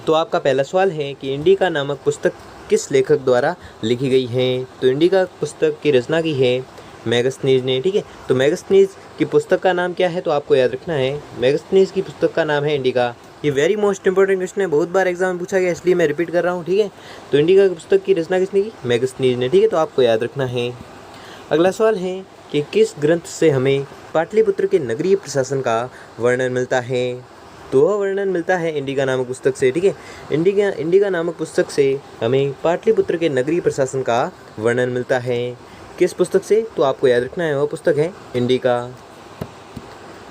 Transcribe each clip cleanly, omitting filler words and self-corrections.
तो आपका पहला सवाल है कि इंडिका नामक पुस्तक किस लेखक द्वारा लिखी गई है। तो इंडिका पुस्तक की रचना की है मैगस्थनीज ने। ठीक है, तो मैगस्थनीज की पुस्तक का नाम क्या है, तो आपको याद रखना है मैगस्थनीज की पुस्तक का नाम है इंडिका। ये वेरी मोस्ट इंपॉर्टेंट क्वेश्चन है, बहुत बार एग्जाम में पूछा गया, इसलिए मैं रिपीट कर रहा हूँ। ठीक है, तो इंडिका की पुस्तक की रचना किसने की, मैगस्थनीज ने। ठीक है, तो आपको याद रखना है। अगला सवाल है कि किस ग्रंथ से हमें पाटलिपुत्र के नगरीय प्रशासन का वर्णन मिलता है। तो वह वर्णन मिलता है इंडिका नामक पुस्तक से। ठीक है, इंडिका नामक पुस्तक से हमें पाटलिपुत्र के नगरीय प्रशासन का वर्णन मिलता है। किस पुस्तक से, तो आपको याद रखना है वह पुस्तक है इंडिका।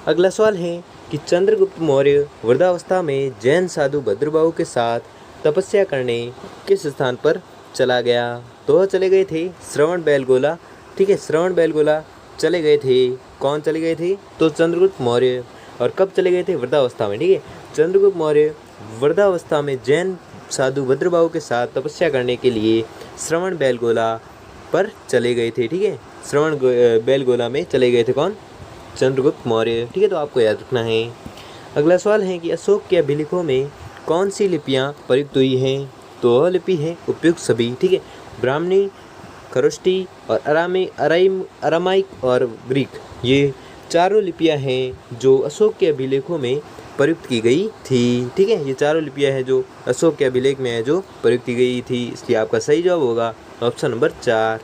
अगला सवाल है कि चंद्रगुप्त मौर्य वृद्धावस्था में जैन साधु भद्रबाहु के साथ तपस्या करने किस स्थान पर चला गया। तो वह चले गए थे श्रवण बेलगोला। ठीक है, श्रवण बेलगोला चले गए थे। कौन चले गए थे, तो चंद्रगुप्त मौर्य। और कब चले गए थे, वृद्धावस्था में। ठीक है, चंद्रगुप्त मौर्य वृद्धावस्था में जैन साधु भद्रबाहु के साथ तपस्या करने के लिए श्रवण बेलगोला पर चले गए थे। ठीक है, श्रवण बेलगोला में चले गए थे कौन, चंद्रगुप्त मौर्य। ठीक है, तो आपको याद रखना है। अगला सवाल है कि अशोक के अभिलेखों में कौन सी लिपियां प्रयुक्त हुई हैं। तो वह लिपि है उपयुक्त सभी। ठीक है, ब्राह्मणी, खरोष्टी और अरामाइक और ग्रीक, ये चारों लिपियां हैं जो अशोक के अभिलेखों में प्रयुक्त की गई थी। ठीक है, ये चारों लिपियां हैं जो अशोक के अभिलेख में है जो प्रयुक्त की गई थी। इसलिए आपका सही जवाब होगा ऑप्शन नंबर 4।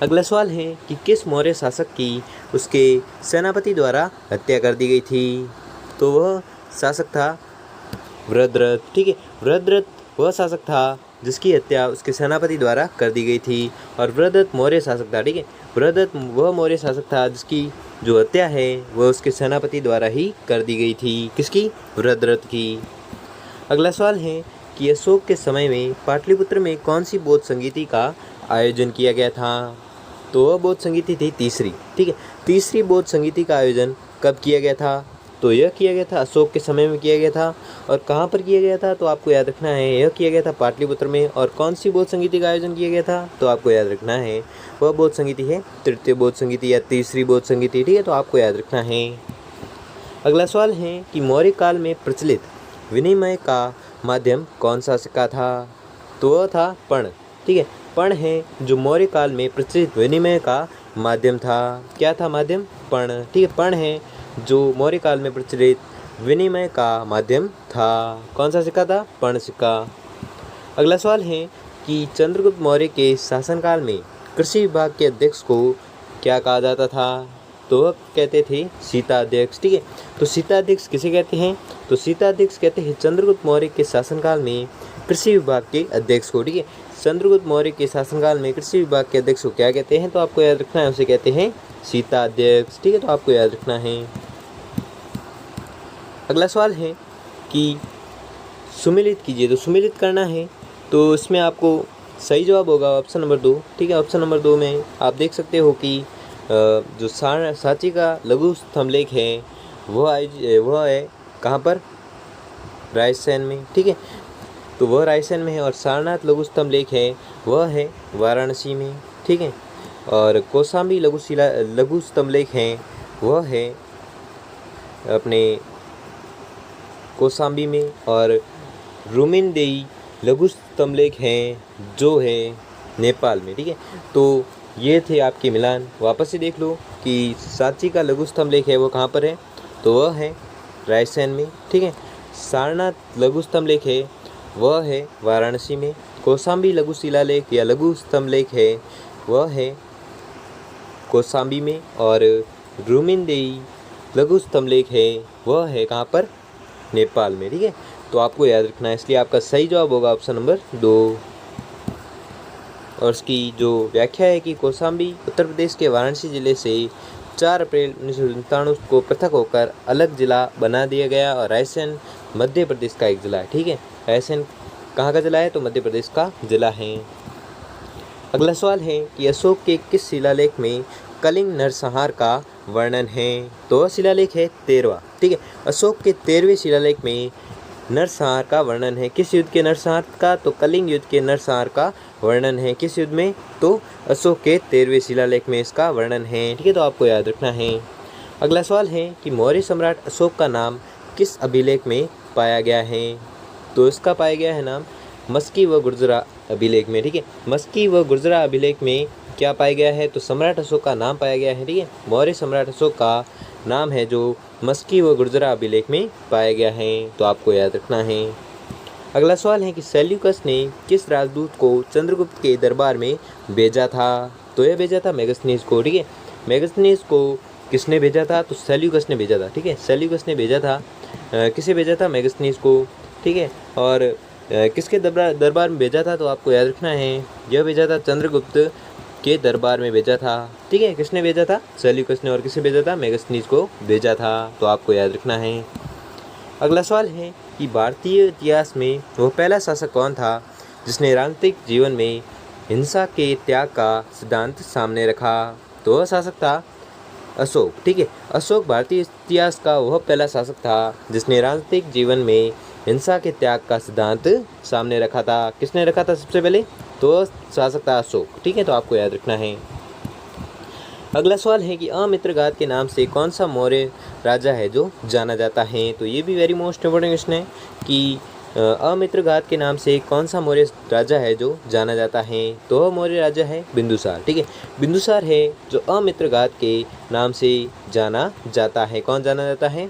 अगला सवाल है कि किस मौर्य शासक की उसके सेनापति द्वारा हत्या कर दी गई थी। तो वह शासक था वृद्धरथ। ठीक है, वृद्धरथ वह शासक था जिसकी हत्या उसके सेनापति द्वारा कर दी गई थी। और वृद्धरथ मौर्य शासक था। ठीक है, वृद्धरथ वह मौर्य शासक था जिसकी जो हत्या है वह उसके सेनापति द्वारा ही कर दी गई थी। किसकी, वृद्धरथ की। अगला सवाल है कि अशोक के समय में पाटलिपुत्र में कौन सी बौद्ध संगीति का आयोजन किया गया था। तो वह बौद्ध संगीति थी तीसरी। ठीक है, तीसरी बौद्ध संगीति का आयोजन कब किया गया था। तो यह किया गया था अशोक के समय में किया गया था। और कहाँ पर किया गया था, तो आपको याद रखना है यह किया गया था पाटलिपुत्र में। और कौन सी बौद्ध संगीति का आयोजन किया गया था, तो आपको याद रखना है वह बौद्ध संगीति है तृतीय बौद्ध संगीति या तीसरी बौद्ध संगीति। ठीक है, तो आपको याद रखना है। अगला सवाल है कि मौर्य काल में प्रचलित विनिमय का माध्यम कौन सा सिक्का था। तो वह था पर्ण। ठीक है, पर्ण है जो मौर्य काल में प्रचलित विनिमय का माध्यम था। क्या था माध्यम, पर्ण। ठीक है, पर्ण है जो मौर्य काल में प्रचलित विनिमय का माध्यम था। कौन सा सिक्का था, पर्ण सिक्का। अगला सवाल है कि चंद्रगुप्त मौर्य के शासनकाल में कृषि विभाग के अध्यक्ष को क्या कहा जाता था। तो वह कहते थे सीताध्यक्ष। ठीक है, तो सीताध्यक्ष किसे कहते हैं, तो सीताध्यक्ष कहते हैं चंद्रगुप्त मौर्य के शासनकाल में कृषि विभाग के अध्यक्ष को। ठीक है, चंद्रगुप्त मौर्य के शासनकाल में कृषि विभाग के अध्यक्ष को क्या कहते हैं, तो आपको याद रखना है उसे कहते हैं सीताध्यक्ष। ठीक है, तो आपको याद रखना है। अगला सवाल है कि सुमेलित कीजिए। तो सुमेलित करना है, तो इसमें आपको सही जवाब होगा ऑप्शन नंबर 2। ठीक है, ऑप्शन नंबर 2 में आप देख सकते हो कि जो सांची का लघु स्तंभलेख है वह है कहाँ पर, रायसेन में। ठीक है, तो वह रायसेन में है। और सारनाथ लघु स्तंभलेख है वह है वाराणसी में। ठीक है, और कौशाम्बी लघु स्तंभलेख है वह है अपने कौशाम्बी में। और रुमिनदेई लघु स्तंभलेख हैं जो है नेपाल में। ठीक है, तो ये थे आपके मिलान। वापस से देख लो कि सांची का लघु स्तंभलेख है वो कहाँ पर है, तो वह है रायसेन में। ठीक है, सारनाथ लघु स्तंभलेख है वह है वाराणसी में। कौशाम्बी लघु शिलालेख या लघु स्तंभलेख है वह है कौशाम्बी में। और रुमिनदेई लघु स्तंभलेख है वह है कहाँ पर, नेपाल में। ठीक है, तो आपको याद रखना है, इसलिए आपका सही जवाब होगा ऑप्शन नंबर 2। और इसकी जो व्याख्या है कि कौशाम्बी उत्तर प्रदेश के वाराणसी जिले से 4 अप्रैल 1997 को पृथक होकर अलग जिला बना दिया गया। और रायसेन मध्य प्रदेश का एक जिला है। ठीक है, रायसेन कहाँ का जिला है, तो मध्य प्रदेश का जिला है। अगला सवाल है कि अशोक के किस शिलालेख में कलिंग नरसंहार का वर्णन है। तो वह शिलालेख है 13वां। ठीक है, अशोक के 13वें शिलालेख में नरसंहार का वर्णन है। किस युद्ध के नरसंहार का, तो कलिंग युद्ध के नरसंहार का वर्णन है। किस युद्ध में, तो अशोक के 13वें शिलालेख में इसका वर्णन है। ठीक है, तो आपको याद रखना है। अगला सवाल है कि मौर्य सम्राट अशोक का नाम किस अभिलेख में पाया गया है। तो इसका पाया गया है नाम मस्की व गुर्जरा अभिलेख में, ठीक है। मस्की व गुर्जरा अभिलेख में क्या पाया गया है, तो सम्राट अशोक का नाम पाया गया है, ठीक है। मौर्य सम्राट अशोक का नाम है जो मस्की व गुर्जरा अभिलेख में पाया गया है, तो आपको याद रखना है। अगला सवाल है कि सेल्यूकस ने किस राजदूत को चंद्रगुप्त के दरबार में भेजा था, तो यह भेजा था मेगस्थनीज को, ठीक है। मेगस्थनीज को किसने भेजा था, तो सेल्यूकस ने भेजा था, ठीक है। सेल्यूकस ने भेजा था, किसे भेजा था, मेगस्थनीज को, ठीक है। और किसके दरबार में भेजा था, तो आपको याद रखना है यह भेजा था चंद्रगुप्त के दरबार में भेजा था, ठीक है। किसने भेजा था, सेल्यूकस ने, और किसे भेजा था, मेगस्थनीज को भेजा था, तो आपको याद रखना है। अगला सवाल है कि भारतीय इतिहास में वह पहला शासक कौन था जिसने राजनीतिक जीवन में हिंसा के त्याग का सिद्धांत सामने रखा, तो वह शासक था अशोक, ठीक है। अशोक भारतीय इतिहास का वह पहला शासक था जिसने राजनीतिक जीवन में हिंसा के त्याग का सिद्धांत सामने रखा था। किसने रखा था सबसे पहले, तो शासक था अशोक, ठीक है। तो आपको याद रखना है। अगला सवाल है कि अमित्रघात के नाम से कौन सा मौर्य राजा है जो जाना जाता है, तो ये भी वेरी मोस्ट इम्पोर्टेंट क्वेश्चन है कि अमित्रघात के नाम से कौन सा मौर्य राजा है जो जाना जाता है, तो वह मौर्य राजा है बिंदुसार, ठीक है। बिंदुसार है जो अमित्रघात के नाम से जाना जाता है। कौन जाना जाता है,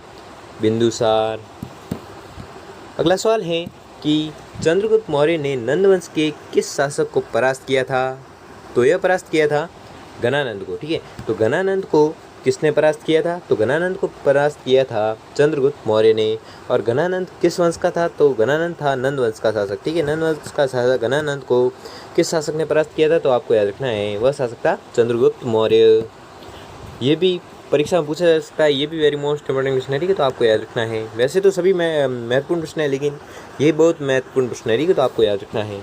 बिंदुसार। अगला सवाल है कि चंद्रगुप्त मौर्य ने नंद वंश के किस शासक को परास्त किया था, तो यह परास्त किया था घनानंद को, ठीक है। तो घनानंद को किसने परास्त किया था, तो घनानंद को परास्त किया था चंद्रगुप्त मौर्य ने। और घनानंद किस वंश का था, तो घनानंद था नंद वंश का शासक, ठीक है। नंद वंश का शासक घनानंद को किस शासक ने परास्त किया था, तो आपको याद रखना है वह शासक था चंद्रगुप्त मौर्य। ये भी परीक्षा में पूछा जा सकता है, ये भी वेरी मोस्ट इंपॉर्टेंट क्वेश्चन है, ठीक है। तो आपको याद रखना है। वैसे तो सभी महत्वपूर्ण प्रश्न है, लेकिन ये बहुत महत्वपूर्ण प्रश्न है, ठीक है। तो आपको याद रखना है।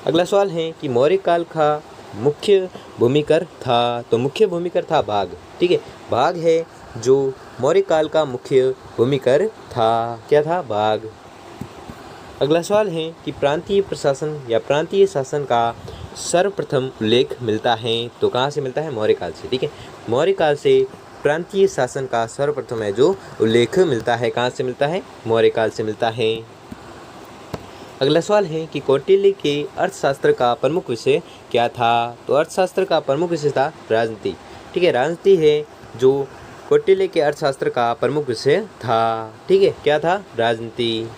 अगला सवाल है कि मौर्य काल का मुख्य भूमिकर था, तो मुख्य भूमिकर था भाग, ठीक है। भाग है जो मौर्य काल का मुख्य भूमिकर था, क्या था, भाग। अगला सवाल है कि प्रांतीय प्रशासन या प्रांतीय शासन का सर्वप्रथम उल्लेख मिलता है, तो कहाँ से मिलता है, मौर्य काल से, ठीक है। मौर्य काल से प्रांतीय शासन का सर्वप्रथम है जो उल्लेख मिलता है, कहाँ से मिलता है, मौर्य काल से मिलता है। अगला सवाल है कि कौटिल्य के अर्थशास्त्र का प्रमुख विषय क्या था, तो अर्थशास्त्र का प्रमुख विषय था राजनीति, ठीक है। राजनीति है जो कौटिल्य के अर्थशास्त्र का प्रमुख विषय था, ठीक है, क्या था, राजनीति।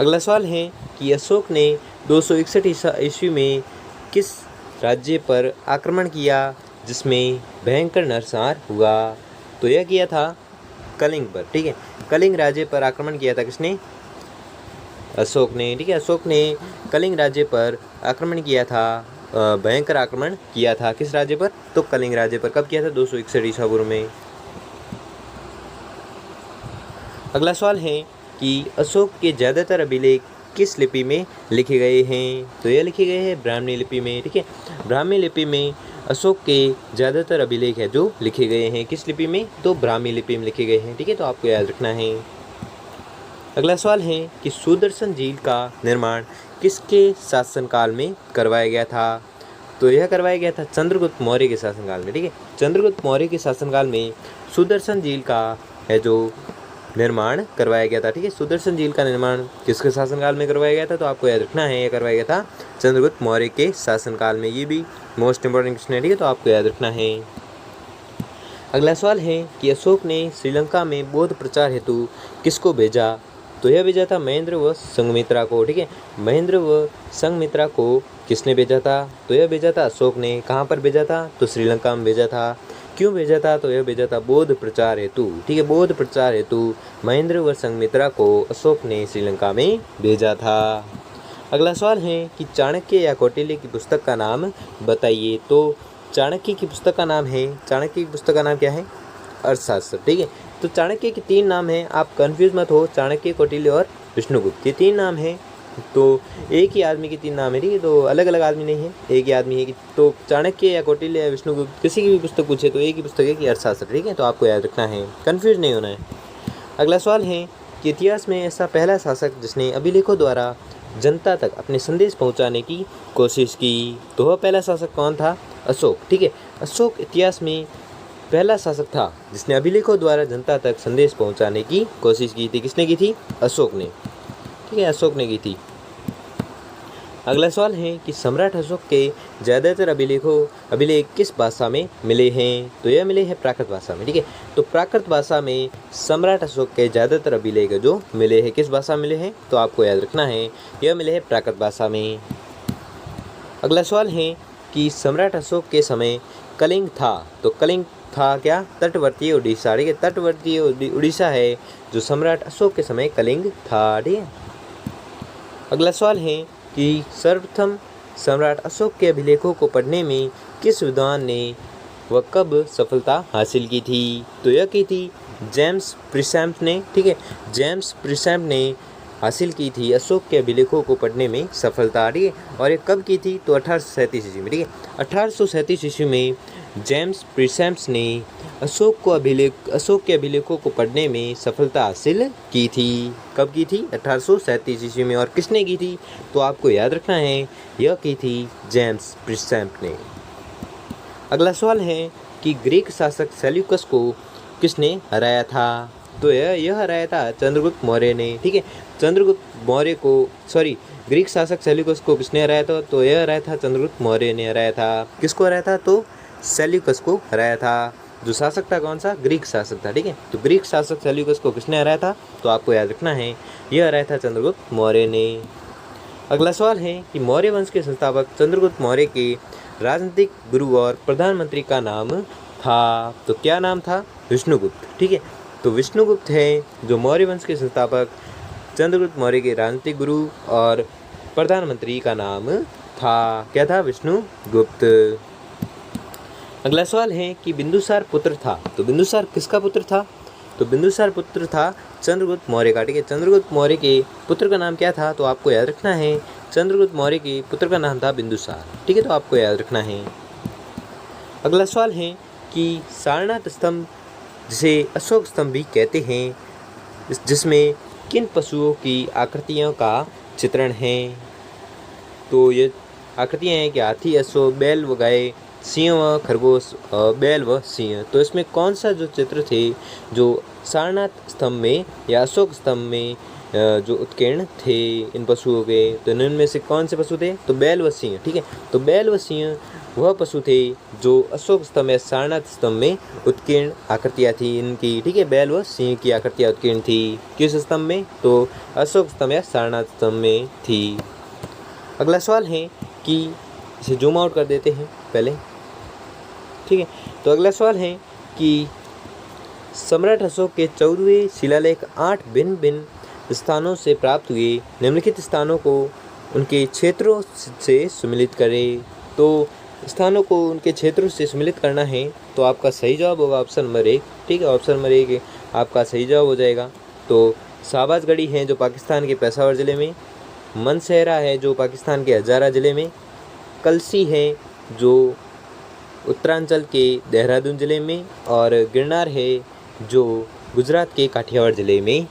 अगला सवाल है कि अशोक ने 261 ईस्वी में किस राज्य पर आक्रमण किया जिसमें भयंकर नरसंहार हुआ, तो यह किया था कलिंग पर, ठीक है। कलिंग राज्य पर आक्रमण किया था किसने, अशोक ने, ठीक है। अशोक ने कलिंग राज्य पर आक्रमण किया था, भयंकर आक्रमण किया था किस राज्य पर, तो कलिंग राज्य पर। कब किया था, 261 ईसा पूर्व में। अगला सवाल है कि अशोक के ज़्यादातर अभिलेख किस लिपि में लिखे गए हैं, तो यह लिखे गए हैं ब्राह्मणी लिपि में, ठीक है। ब्राह्मणी लिपि में अशोक के ज़्यादातर अभिलेख है जो लिखे गए हैं किस लिपि में, तो ब्राह्मी लिपि में लिखे गए हैं, ठीक है। तो आपको याद रखना है। अगला सवाल है कि सुदर्शन झील का निर्माण किसके शासनकाल में करवाया गया था, तो यह करवाया गया था चंद्रगुप्त मौर्य के शासनकाल में, ठीक है। चंद्रगुप्त मौर्य के शासनकाल में सुदर्शन झील का है जो निर्माण करवाया गया था, ठीक है। सुदर्शन झील का निर्माण किसके शासनकाल में करवाया गया था, तो आपको याद रखना है यह करवाया गया था चंद्रगुप्त मौर्य के शासनकाल में। ये भी मोस्ट इंपॉर्टेंट क्वेश्चन है, ठीक है। तो आपको याद रखना है। अगला सवाल है कि अशोक ने श्रीलंका में बौद्ध प्रचार हेतु किसको भेजा, तो यह भेजा था महेंद्र व संघमित्रा को, ठीक है। महेंद्र व संघमित्रा को किसने भेजा था, तो यह भेजा था अशोक ने। कहाँ पर भेजा था, तो श्रीलंका में भेजा था। क्यों भेजा था, तो यह भेजा था बौद्ध प्रचार हेतु, ठीक है। बौद्ध प्रचार हेतु महेंद्र व संघमित्रा को अशोक ने श्रीलंका में भेजा था। अगला सवाल है कि चाणक्य या कौटिल्य की पुस्तक का नाम बताइए, तो चाणक्य की पुस्तक का नाम है, चाणक्य की पुस्तक का नाम क्या है, अर्थशास्त्र, ठीक है। तो चाणक्य के 3 नाम हैं, आप कंफ्यूज मत हो, चाणक्य, कौटिल्य और विष्णुगुप्त, ये 3 नाम हैं। तो एक ही आदमी के 3 नाम है, ठीक है। तो अलग अलग आदमी नहीं है, एक ही आदमी है कि तो चाणक्य या कौटिल्य या विष्णुगुप्त किसी की भी पुस्तक पूछे तो एक ही पुस्तक है कि अर्थशास्त्र, ठीक है। तो आपको याद रखना है, कंफ्यूज नहीं होना है। अगला सवाल है कि इतिहास में ऐसा पहला शासक जिसने अभिलेखों द्वारा जनता तक अपने संदेश पहुँचाने की कोशिश की, तो वह पहला शासक कौन था, अशोक, ठीक है। अशोक इतिहास में पहला शासक था जिसने अभिलेखों द्वारा जनता तक संदेश पहुंचाने की कोशिश की थी। किसने की थी, अशोक ने। ठीक है, अशोक ने की थी। अगला सवाल है कि सम्राट अशोक के ज़्यादातर अभिलेख किस भाषा में मिले हैं? तो यह मिले हैं प्राकृत भाषा में, ठीक है। तो प्राकृत भाषा में सम्राट अशोक के ज़्यादातर अभिलेख जो मिले हैं किस भाषा में मिले हैं? तो आपको याद रखना है यह मिले हैं प्राकृत भाषा में। अगला सवाल है कि सम्राट अशोक के समय कलिंग था, तो कलिंग था क्या? तटवर्ती उड़ीसा, ठीक है। तटवर्ती उड़ीसा है जो सम्राट अशोक के समय कलिंग था, ठीक है। अगला सवाल है कि सर्वप्रथम सम्राट अशोक के अभिलेखों को पढ़ने में किस विद्वान ने व कब सफलता हासिल की थी? तो यह की थी जेम्स प्रिसैम्प ने, ठीक है। जेम्स प्रिसैम्प ने हासिल की थी अशोक के अभिलेखों को पढ़ने में सफलता, ठीक है। और ये कब की थी? तो 1837 ईस्वी में, ठीक है। 1837 ईस्वी में जेम्स प्रिसैम्प्स ने अशोक के अभिलेखों को पढ़ने में सफलता हासिल की थी। कब की थी? 1837 ईस्वी में। और किसने की थी? तो आपको याद रखना है यह की थी जेम्स प्रिसैम्प ने। अगला सवाल है कि ग्रीक शासक सेल्यूकस को किसने हराया था? तो यह हराया था चंद्रगुप्त मौर्य ने, ठीक है। ग्रीक शासक सेल्यूकस को किसने हराया था? तो यह हराया था चंद्रगुप्त मौर्य ने हराया था। किसको हराया था? तो सेल्यूकस को हराया था। जो शासक था कौन सा? ग्रीक शासक था, ठीक है। तो ग्रीक शासक सेल्यूकस को किसने हराया था? तो आपको याद रखना है यह हराया था चंद्रगुप्त मौर्य ने। अगला सवाल है कि मौर्य वंश के संस्थापक चंद्रगुप्त मौर्य के राजनीतिक गुरु और प्रधानमंत्री का नाम था, तो क्या नाम था? विष्णुगुप्त, ठीक है। तो विष्णुगुप्त है जो मौर्य वंश के संस्थापक चंद्रगुप्त मौर्य के राजनीतिक गुरु और प्रधानमंत्री का नाम था। क्या था? विष्णुगुप्त। अगला सवाल है कि बिंदुसार पुत्र था, तो बिंदुसार किसका पुत्र था? तो बिंदुसार पुत्र था चंद्रगुप्त मौर्य का, ठीक है। चंद्रगुप्त मौर्य के पुत्र का नाम क्या था? तो आपको याद रखना है चंद्रगुप्त मौर्य के पुत्र का नाम था बिंदुसार, ठीक है। तो आपको याद रखना है। अगला सवाल है कि सारनाथ स्तंभ जिसे अशोक स्तंभ भी कहते हैं, जिसमें किन पशुओं की आकृतियों का चित्रण है? तो ये आकृतियाँ हैं कि हाथी, अश्व, बैल व गाय, सिंह व खरगोश, बैल व सिंह। तो इसमें कौन सा जो चित्र थे जो सारनाथ स्तंभ में या अशोक स्तंभ में जो उत्कीर्ण थे इन पशुओं के, तो इनमें से कौन से पशु थे? तो बैल व सिंह, ठीक है। तो बैल व सिंह वह पशु थे जो अशोक स्तंभ या सारनाथ स्तंभ में उत्कीर्ण आकृतियाँ थी इनकी, ठीक है। बैल व सिंह की आकृतियाँ उत्कीर्ण थी किस स्तंभ में? तो अशोक स्तंभ या सारनाथ स्तंभ में थी। अगला सवाल है कि इसे जूम आउट कर देते हैं पहले, ठीक है। तो अगला सवाल है कि सम्राट अशोक के 14वें शिलालेख 8 भिन्न भिन्न स्थानों से प्राप्त हुए। निम्नलिखित स्थानों को उनके क्षेत्रों से सम्मिलित करें। तो स्थानों को उनके क्षेत्रों से सम्मिलित करना है, तो आपका सही जवाब होगा ऑप्शन नंबर 1, ठीक है। ऑप्शन नंबर 1 आपका सही जवाब हो जाएगा। तो शाहबाज गढ़ी है जो पाकिस्तान के पेशावर ज़िले में, मनसेहरा है जो पाकिस्तान के हजारा ज़िले में, कलसी है जो उत्तरांचल के देहरादून ज़िले में, और गिरनार है जो गुजरात के काठियावाड़ ज़िले में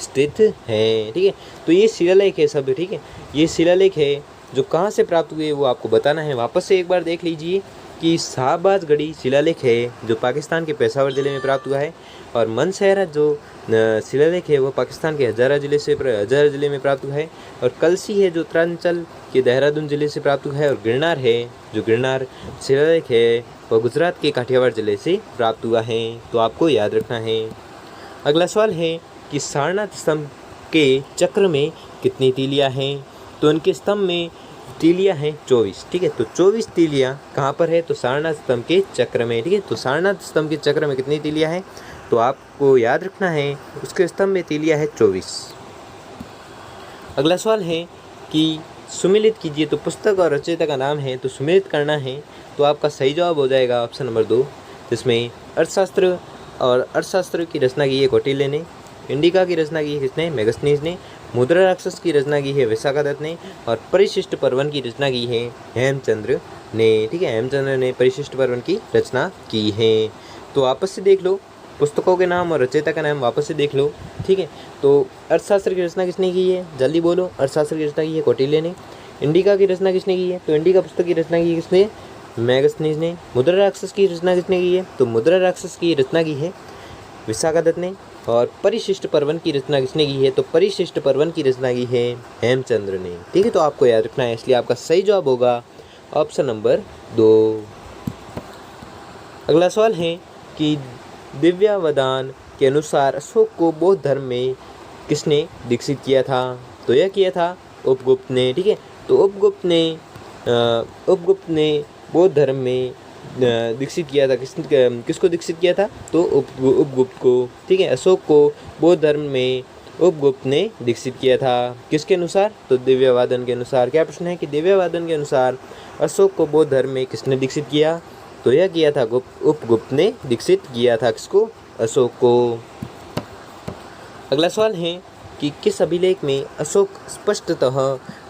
स्थित है, ठीक है। तो ये शिलालेख है सब, ठीक है। ये शिलालेख है जो कहाँ से प्राप्त हुए वो आपको बताना है। वापस से एक बार देख लीजिए कि शाहबाज गढ़ी शिलालेख है जो पाकिस्तान के पेशावर ज़िले में प्राप्त हुआ है, और मनसेहरा जो शिलालेख है वो पाकिस्तान के हजारा ज़िले में प्राप्त हुआ है, और कलसी है जो उत्तरांचल के देहरादून ज़िले से प्राप्त हुआ है, और गिरनार है जो गिरनार शिलालेख है वह गुजरात के काठियावाड़ ज़िले से प्राप्त हुआ है। तो आपको याद रखना है। अगला सवाल है कि सारनाथ स्तंभ के चक्र में कितनी तीलियाँ हैं? तो उनके स्तंभ में तीलियाँ हैं 24, ठीक है। तो 24 तीलियाँ कहाँ पर है? तो सारनाथ स्तंभ के चक्र में, ठीक है। तो सारनाथ स्तंभ के चक्र में कितनी तीलियाँ हैं? तो आपको याद रखना है उसके स्तंभ में तीलियाँ है 24। अगला सवाल है कि सुमिलित कीजिए। तो पुस्तक और रचयिता का नाम है, तो सुमिलित करना है, तो आपका सही जवाब हो जाएगा ऑप्शन नंबर 2, जिसमें अर्थशास्त्र की रचना की है कौटिल्य ने, इंडिका की रचना की है किसने? मेगस्थनीज ने, मुद्रा राक्षस की रचना की है विशाखादत्त ने, और परिशिष्ट पर्वन की रचना की है हेमचंद्र ने, ठीक है। हेमचंद्र ने परिशिष्ट पर्वन की रचना की है। तो वापस से देख लो पुस्तकों के नाम और रचयिता का नाम, वापस से देख लो, ठीक है। तो अर्थशास्त्र की रचना किसने की है? जल्दी बोलो। अर्थशास्त्र की रचना की है कौटिल्य ने। इंडिका की रचना किसने की है? तो इंडिका पुस्तक की रचना की है किसने? मेगस्थनीज ने। मुद्रा राक्षस की रचना किसने की है? तो मुद्रा राक्षस की रचना की है विशाखादत्त ने। और परिशिष्ट पर्वन की रचना किसने की है? तो परिशिष्ट पर्वन की रचना की है हेमचंद्र ने। ठीक है, तो आपको याद रखना है, इसलिए आपका सही जवाब होगा ऑप्शन नंबर 2। अगला सवाल है कि दिव्यावदान के अनुसार अशोक को बौद्ध धर्म में किसने दीक्षित किया था? तो यह किया था उपगुप्त ने। ठीक है, तो उपगुप्त ने बौद्ध धर्म में दीक्षित किया था। किसको दीक्षित किया था? तो उपगुप्त को। ठीक है, अशोक को बौद्ध धर्म में उपगुप्त ने दीक्षित किया था। किसके अनुसार? तो दिव्यवादन के अनुसार। क्या प्रश्न है कि दिव्यवादन के अनुसार अशोक को बौद्ध धर्म में किसने दीक्षित किया? तो यह किया था उपगुप्त ने दीक्षित किया था। किसको? अशोक को। अगला सवाल है कि किस अभिलेख में अशोक स्पष्टतः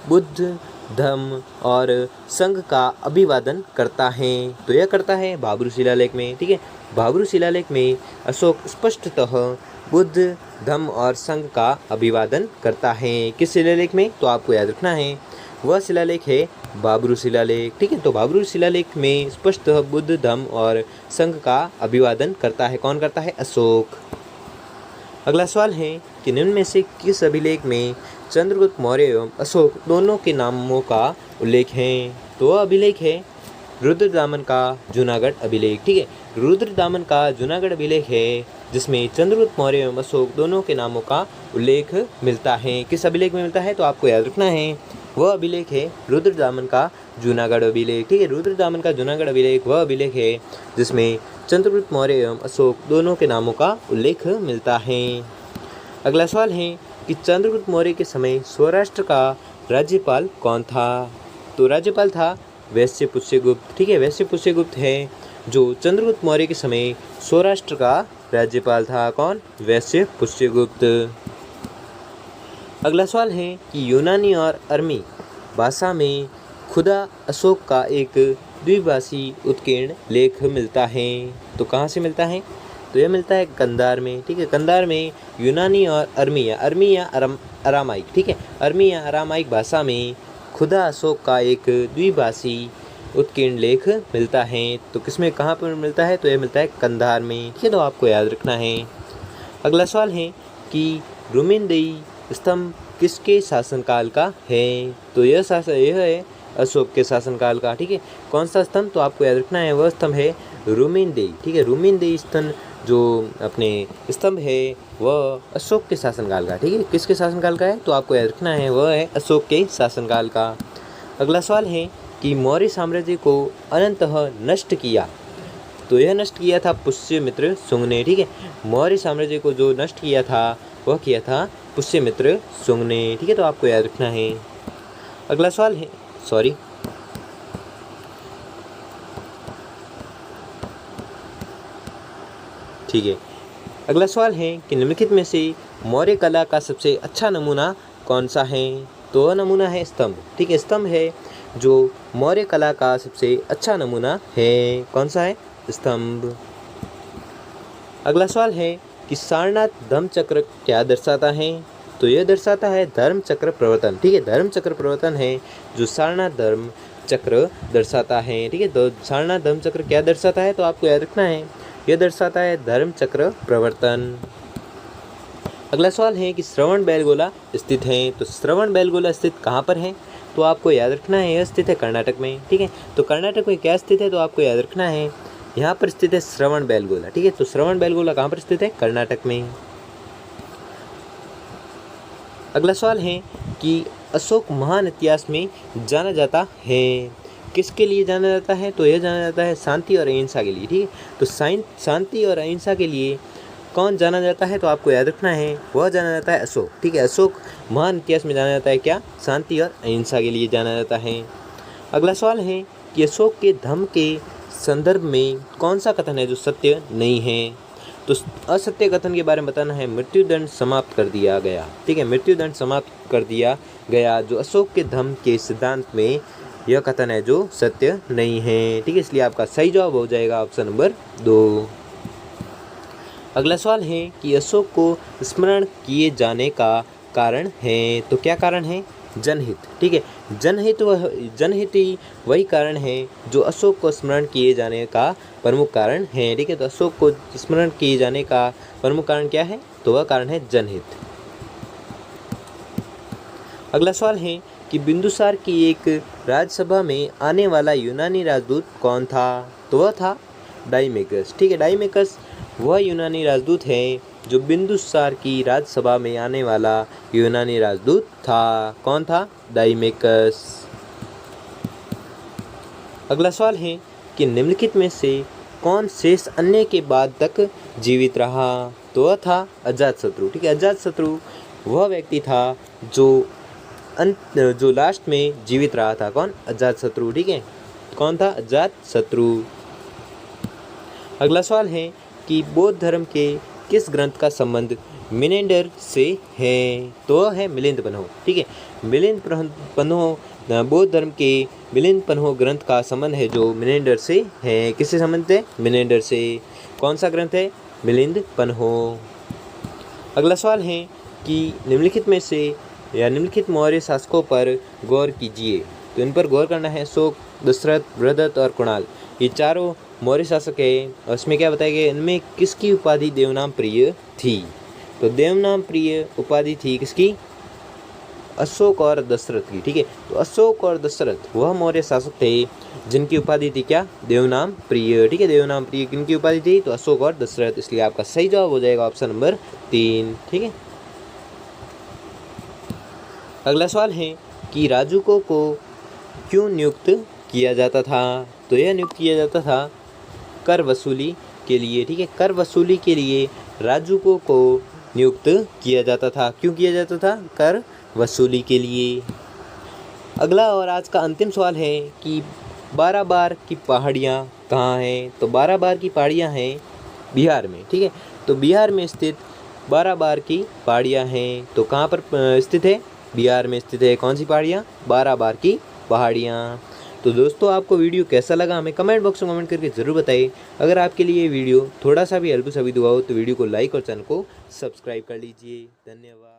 बुद्ध धम्म और संघ का अभिवादन करता है? तो यह करता है भाब्रू शिलालेख में। ठीक है, भाब्रू शिलालेख में अशोक स्पष्टतः बुद्ध धम्म और संघ का अभिवादन करता है। किस शिलालेख में? तो आपको याद रखना है, वह शिलालेख है भाब्रू शिलालेख। ठीक है, तो भाब्रू शिलालेख में स्पष्टतः बुद्ध धम्म और संघ का अभिवादन करता है। कौन करता है? अशोक। अगला सवाल है कि निम्न में से किस अभिलेख में चंद्रगुप्त मौर्य एवं अशोक दोनों के नामों का उल्लेख है? तो वह अभिलेख है रुद्रदामन का जूनागढ़ अभिलेख। ठीक है, रुद्रदामन का जूनागढ़ अभिलेख है जिसमें चंद्रगुप्त मौर्य एवं अशोक दोनों के नामों का उल्लेख मिलता है। किस अभिलेख में मिलता है? तो आपको याद रखना है, वह अभिलेख है रुद्रदामन का जूनागढ़ अभिलेख। ठीक है, रुद्रदामन का जूनागढ़ अभिलेख वह अभिलेख है जिसमें चंद्रगुप्त मौर्य एवं अशोक दोनों के नामों का उल्लेख मिलता है। अगला सवाल है कि चंद्रगुप्त मौर्य के समय सौराष्ट्र का राज्यपाल कौन था? तो राज्यपाल था वैश्य पुष्यगुप्त। ठीक है, वैश्य पुष्यगुप्त है जो चंद्रगुप्त मौर्य के समय सौराष्ट्र का राज्यपाल था। कौन? वैश्य पुष्यगुप्त। अगला सवाल है कि यूनानी और अरमी भाषा में खुदा अशोक का एक द्विभाषी उत्कीर्ण लेख मिलता है। तो कहाँ से मिलता है? तो यह मिलता है कंधार में। ठीक है, कंधार में यूनानी और अरमी या अरामाइक। ठीक है, अरमी या अरामाइक भाषा में खुदा अशोक का एक द्विभाषी उत्कीर्ण लेख मिलता है। तो किसमें, कहाँ पर मिलता है? तो यह मिलता है कंधार में। ठीक है, तो आपको याद रखना है। अगला सवाल है कि रुमिनदेई स्तंभ किसके शासनकाल का है? तो यह है अशोक के शासनकाल का। ठीक है, कौन सा स्तंभ? तो आपको याद रखना है, वह स्तंभ है रुमिनदेई। ठीक है, रुमिनदेई स्तंभ जो अपने स्तंभ है वह अशोक के शासनकाल का। ठीक है, किसके शासनकाल का है? तो आपको याद रखना है, वह है अशोक के शासनकाल का। अगला सवाल है कि मौर्य साम्राज्य को अनंतः नष्ट किया। तो यह नष्ट किया था पुष्यमित्र शुंग ने। ठीक है, मौर्य साम्राज्य को जो नष्ट किया था वह किया था पुष्यमित्र शुंग ने। ठीक है, तो आपको याद रखना है। अगला सवाल है ठीक है, अगला सवाल है कि निम्नलिखित में से मौर्य कला का सबसे अच्छा नमूना कौन सा है? तो वह नमूना है स्तंभ। ठीक है, स्तंभ है जो मौर्य कला का सबसे अच्छा नमूना है। कौन सा है? स्तंभ। अगला सवाल है कि सारनाथ धम्मचक्र क्या दर्शाता है? तो यह दर्शाता है धर्म चक्र प्रवर्तन। ठीक है, धर्म चक्र प्रवर्तन है जो सारनाथ धर्म चक्र दर्शाता है। ठीक है, तो सारनाथ धर्म चक्र क्या दर्शाता है? तो आपको याद रखना है, यह दर्शाता है धर्म चक्र प्रवर्तन। अगला सवाल है कि श्रवण बेलगोला स्थित है। तो श्रवण बेलगोला स्थित कहाँ पर है? तो आपको याद रखना है, यह स्थित है कर्नाटक में। ठीक है, तो कर्नाटक में क्या स्थित है? तो आपको याद रखना है, यहाँ पर स्थित है श्रवण बेलगोला। ठीक है, तो श्रवण बेलगोला कहाँ पर स्थित है? कर्नाटक में। अगला सवाल है कि अशोक महान इतिहास में जाना जाता है, किसके लिए जाना जाता है? तो यह जाना जाता है शांति और अहिंसा के लिए। ठीक है, तो शांति और अहिंसा के लिए कौन जाना जाता है? तो आपको याद रखना है, वह जाना जाता है अशोक। ठीक है, अशोक महान इतिहास में जाना जाता है क्या? शांति और अहिंसा के लिए जाना जाता है। अगला सवाल है कि अशोक के धम्म के संदर्भ में कौन सा कथन है जो सत्य नहीं है? तो असत्य कथन के बारे में बताना है, मृत्युदंड समाप्त कर दिया गया। ठीक है, मृत्युदंड समाप्त कर दिया गया जो अशोक के धम्म के सिद्धांत में यह कथन है जो सत्य नहीं है। ठीक है, इसलिए आपका सही जवाब हो जाएगा ऑप्शन नंबर 2। अगला सवाल है कि अशोक को स्मरण किए जाने का कारण है। तो क्या कारण है? जनहित, ठीक है। जनहित ही वही कारण है जो अशोक को स्मरण किए जाने का प्रमुख कारण है, ठीक है। तो अशोक को स्मरण किए जाने का प्रमुख कारण क्या है? तो वह कारण है जनहित। अगला सवाल है कि बिंदुसार की एक राज्यसभा में आने वाला यूनानी राजदूत कौन था? तो वह था डाइमेकस, ठीक है। डाइमेकस वह यूनानी राजदूत है जो बिंदुसार की राज्यसभा में आने वाला यूनानी राजदूत था। कौन था? डाइमेकस। अगला सवाल है कि निम्नलिखित में से कौन शेष अन्य के बाद तक जीवित रहा? तो वह था अजातशत्रु, ठीक है। अजातशत्रु वह व्यक्ति था जो लास्ट में जीवित रहा था। कौन? अजातशत्रु, ठीक है। कौन था? अजातशत्रु। अगला सवाल है कि बौद्ध धर्म के किस ग्रंथ का संबंध मिनेंडर से है? तो वह है मिलिंद पन्हो, ठीक है। मिलिंद पन्हो बौद्ध धर्म के मिलिंद पन्हो ग्रंथ का संबंध है जो मिनेंडर से है। किससे संबंध है? मिनेंडर से। कौन सा ग्रंथ है? मिलिंद पन्हो। अगला सवाल है कि निम्नलिखित में से या निम्नलिखित मौर्य शासकों पर गौर कीजिए। तो इन पर गौर करना है। अशोक, दशरथ, बृहदत्त और कुणाल, ये चारों मौर्य शासक है। और इसमें क्या बताया गया? इनमें किसकी उपाधि देवनाम प्रिय थी? तो देवनाम प्रिय उपाधि थी किसकी? अशोक और दशरथ की, ठीक है। तो अशोक और दशरथ वह मौर्य शासक थे जिनकी उपाधि थी क्या? देवनाम प्रिय, ठीक है। देवनाम प्रिय किनकी उपाधि थी? तो अशोक और दशरथ। इसलिए आपका सही जवाब हो जाएगा ऑप्शन नंबर 3, ठीक है। अगला सवाल है कि राजुकों को क्यों नियुक्त किया जाता था? तो यह नियुक्त किया जाता था कर वसूली के लिए, ठीक है। कर वसूली के लिए राजुकों को नियुक्त किया जाता था। क्यों किया जाता था? कर वसूली के लिए। अगला और आज का अंतिम सवाल है कि 12 बार की पहाड़ियाँ कहाँ हैं? तो 12 बार की पहाड़ियाँ हैं बिहार में, ठीक है। तो बिहार में स्थित 12 बार की पहाड़ियाँ हैं। तो कहाँ पर स्थित है? बिहार में स्थित है। कौन सी पहाड़ियाँ? 12 बार की पहाड़ियाँ। तो दोस्तों, आपको वीडियो कैसा लगा हमें कमेंट बॉक्स में कमेंट करके ज़रूर बताइए। अगर आपके लिए ये वीडियो थोड़ा सा भी हेल्पफुल साबित हुआ हो तो वीडियो को लाइक और चैनल को सब्सक्राइब कर लीजिए। धन्यवाद।